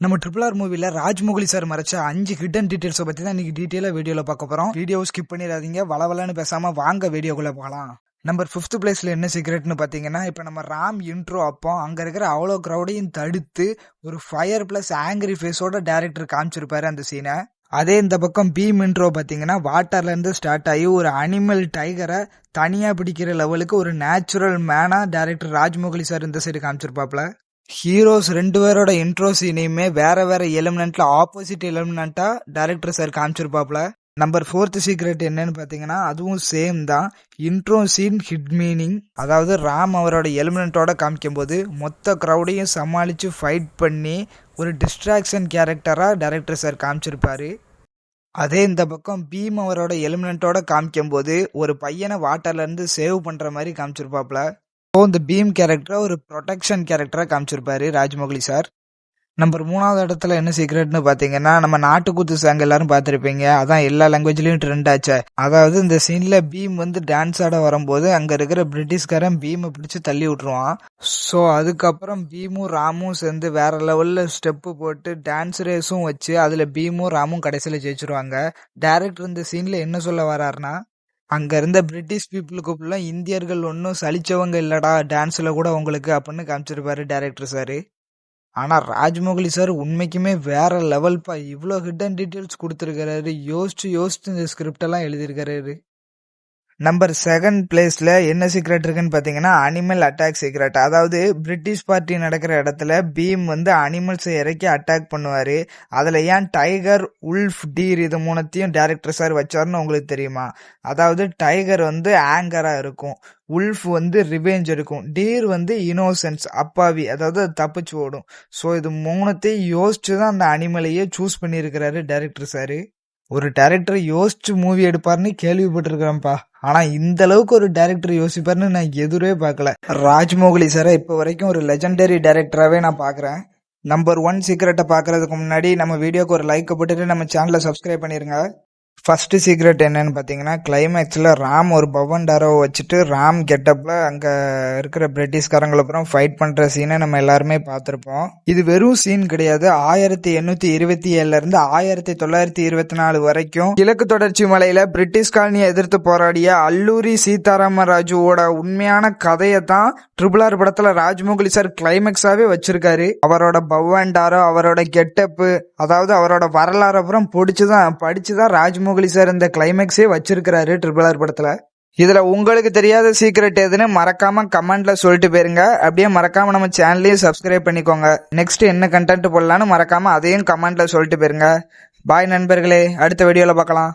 நம்ம RRR மூவில Rajamouli sir மறைச்ச 5 hidden டீடைல்ஸை பத்தி தான் இன்னைக்கு டீடைலா வீடியோல பார்க்க போறோம். வீடியோ ஸ்கிப் பண்ணிடாதீங்க, வளவலன்னு பேசாம வாங்க வீடியோக்குள்ள போகலாம். நம்பர் 5th பிளேஸ்ல என்ன சீக்ரெட்னு பாத்தீங்கன்னா, இப்ப நம்ம ராம் இன்ட்ரோ அப்போ அங்க இருக்கிற அவ்வளோ கிரௌடையும் தடுத்து ஒரு ஃபயர் பிளஸ் ஆங்கிரி ஃபேஸோட டைரக்டர் காமிச்சிருப்பாரு அந்த சீனை. அதே இந்த பக்கம் பீம் இன்ட்ரோ பாத்தீங்கன்னா வாட்டர்ல இருந்து ஸ்டார்ட் ஆகி ஒரு அனிமல் டைகரை தனியா பிடிக்கிற லெவலுக்கு ஒரு natural manner director Rajamouli sir இந்த சைடு காமிச்சிருப்பாப்ல. ஹீரோஸ் 2 பேரோட இன்ட்ரோ சீனையுமே வேற வேற எலிமெண்ட்ல ஆப்போசிட் எலிமெண்டா டைரக்டர் சார் காமிச்சிருப்பாப்ல. நம்பர் 4th சீக்ரெட் என்னன்னு பாத்தீங்கன்னா அதுவும் சேம் தான். இன்ட்ரோ சீன் ஹிட் மீனிங், அதாவது ராம் அவரோட எலிமெண்டோட காமிக்கும் போது மொத்த கிரௌடையும் சமாளிச்சு ஃபைட் பண்ணி ஒரு டிஸ்ட்ராக்ஷன் கேரக்டரா டைரக்டர் சார் காமிச்சிருப்பாரு. அதே இந்த பக்கம் பீம் அவரோட எலிமெண்டோட காமிக்கும் போது ஒரு பையனை வாட்டர்ல இருந்து சேவ் பண்ற மாதிரி காமிச்சிருப்பாப்ல. இந்த பீம் கேரக்டரை ஒரு ப்ரொடெக்ஷன் கேரக்டரா காமிச்சிருப்பாரு ராஜ்மௌலி சார். நம்பர் 3வது இடத்துல என்ன சீக்ரெட்னு பாத்தீங்கன்னா, நம்ம நாட்டுக்கூத்து சாங் எல்லாரும் பார்த்திருப்பீங்க. அதான் எல்லா லாங்குவேஜ்லயும் ட்ரெண்ட் ஆச்சு. அதாவது இந்த சீன்ல பீம் வந்து டான்ஸ் ஆட வரும்போது அங்க இருக்கிற பிரிட்டிஷ்காரன் பீமை பிடிச்சு தள்ளி விட்டுருவான். ஸோ அதுக்கப்புறம் பீமும் ராமும் சேர்ந்து வேற லெவல்ல ஸ்டெப்பு போட்டு டான்ஸ் ரேஸும் வச்சு அதுல பீமும் ராமும் கடைசியில ஜெயிச்சிருவாங்க. டைரக்டர் இந்த சீன்ல என்ன சொல்ல வர்றாருன்னா, அங்க இருந்த பிரிட்டிஷ் பீப்புளுக்கு ஃபுல்லா இந்தியர்கள் ஒன்னும் சலிச்சவங்க இல்லடா டான்ஸ்ல கூட உங்களுக்கு அப்படின்னு காமிச்சிருப்பாரு டைரக்டர் சாரு. ஆனா ராஜ்மௌலி சார் உண்மைக்குமே வேற லெவல்ப்பா. இவ்வளோ ஹிடன் டீடைல்ஸ் கொடுத்துருக்காரு. யோசிச்சு இந்த ஸ்கிரிப்ட் எல்லாம் எழுதியிருக்காரு. நம்பர் 2nd பிளேஸ்ல என்ன சீக்ரெட் இருக்குன்னு பாத்தீங்கன்னா அனிமல் அட்டாக் சீக்ரெட். அதாவது பிரிட்டிஷ் பார்ட்டி நடக்கிற இடத்துல பீம் வந்து அனிமல்ஸை இறக்கி அட்டாக் பண்ணுவாரு. அதுல ஏன் டைகர், உல்ஃப், டீர் இது மூணுத்தையும் டைரக்டர் சார் வச்சாருன்னு உங்களுக்கு தெரியுமா? அதாவது டைகர் வந்து ஆங்கரா இருக்கும், உல்ஃப் வந்து ரிவெஞ்ச் எடுக்கும், டீர் வந்து இன்னோசென்ஸ் அப்பாவி, அதாவது தப்பிச்சு ஓடும். ஸோ இது மூணுத்தையும் யோசிச்சு தான் அந்த அனிமலையே சூஸ் பண்ணியிருக்கிறாரு டைரக்டர் சாரு. ஒரு டைரக்டர் யோசிச்சு மூவி எடுப்பாருன்னு கேள்விப்பட்டிருக்கிறேன்ப்பா. ஆனா இந்த அளவுக்கு ஒரு டைரக்டர் யோசிப்பாருன்னு நான் எதுவே பார்க்கல. ராஜ்மௌலி சாரை இப்ப வரைக்கும் ஒரு லெஜெண்டரி டைரக்டராகவே நான் பாக்குறேன். நம்பர் 1 சீக்ரெட்டை பாக்குறதுக்கு முன்னாடி நம்ம வீடியோக்கு ஒரு லைக் போட்டுட்டு நம்ம சேனலை சப்ஸ்கிரைப் பண்ணிருங்க. ஃபர்ஸ்ட் சீக்ரெட் என்னன்னு பாத்தீங்கன்னா, கிளைமேக்ஸ்ல ராம் ஒரு பவன்டாரோவை வச்சுட்டு ராம் கெட்டப்ல அங்க இருக்கிற பிரிட்டிஷ்காரங்களை அப்புறம் ஃபைட் பண்ற சீனை நம்ம எல்லாருமே பார்த்திருப்போம். இது வெறும் சீன் கிடையாது. 1827 இருந்து 1924 வரைக்கும் கிழக்கு தொடர்ச்சி மலையில பிரிட்டிஷ் காலனியை எதிர்த்து போராடிய அல்லூரி சீதாராம ராஜுவோட உண்மையான கதையை தான் RRR படத்துல ராஜ்மௌலி சார் கிளைமேக்ஸாவே வச்சிருக்காரு. அவரோட பவன்டாரோ, அவரோட கெட்டப்பு, அதாவது அவரோட வரலாறு அப்புறம் படிச்சுதான் ராஜ்மௌலி சார் இந்த கிளைமேக்ஸே வச்சிருக்கிறாரு RRR படத்துல. இதுல உங்களுக்கு தெரியாத சீக்ரெட் எதுன்னு மறக்காம கமெண்ட்ல சொல்லிட்டு போயிருங்க. அப்படியே மறக்காம நம்ம சேனலையும் சப்ஸ்கிரைப் பண்ணிக்கோங்க. நெக்ஸ்ட் என்ன கண்டென்ட் போடலான்னு மறக்காம அதையும் கமெண்ட்ல சொல்லிட்டு போயிருங்க. பாய் நண்பர்களே, அடுத்த வீடியோல பார்க்கலாம்.